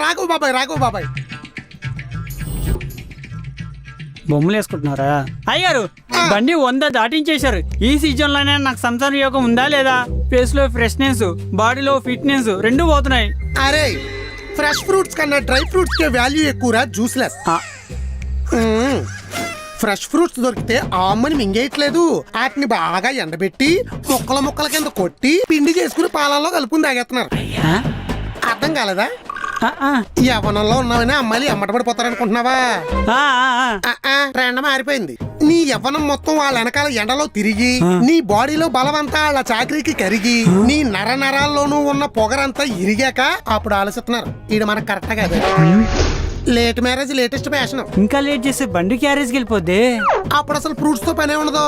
రాఘవ బాబాయ్ బొమ్మలు వేసుకుంటున్నారా అయ్యారు? బండి 100 దాటించేశారు. ఈ సీజన్ లోనే నాకు సంసార యోగం ఉందా లేదా? ఫేస్ లో ఫ్రెష్నెస్, బాడీలో ఫిట్నెస్ రెండు పోతున్నాయి. అరే ఫ్రెష్ ఫ్రూట్స్ కన్నా డ్రై ఫ్రూట్స్ కే వాల్యూ ఎక్కువరా, జ్యూస్లెస్. ఫ్రెష్ ఫ్రూట్స్ దొరికితే ఆమ్మని మింగేయట్లేదు, వాటిని బాగా ఎండబెట్టి ముక్కల కింద కొట్టి పిండి చేసుకుని పాలల్లో కలుపుకుని తాగేస్తున్నారు. అర్థం కాలేదా? యవ్వనంలో ఉన్నావని అమ్మాయిలు ఎమ్మటపడిపోతారనుకుంటున్నావా? ట్రెండ్ మారిపోయింది. నీ యవ్వనం మొత్తం వాళ్ళ వెనకాల ఎండలో తిరిగి నీ బాడీలో బలమంతా వాళ్ళ చాకరీకి కరిగి నీ నరాల్లోనూ ఉన్న పొగరంతా ఇరిగాక అప్పుడు ఆలోచిస్తున్నారు ఇది మనకు కరెక్ట్ కాదు. Late marriage latest fashion. ఇంకా లేట్ చేస్తే బండి క్యారేజ్కి వెళ్ళిపోద్ది. అప్పుడు అసలు ఫ్రూట్స్ తో పనే ఉండదు.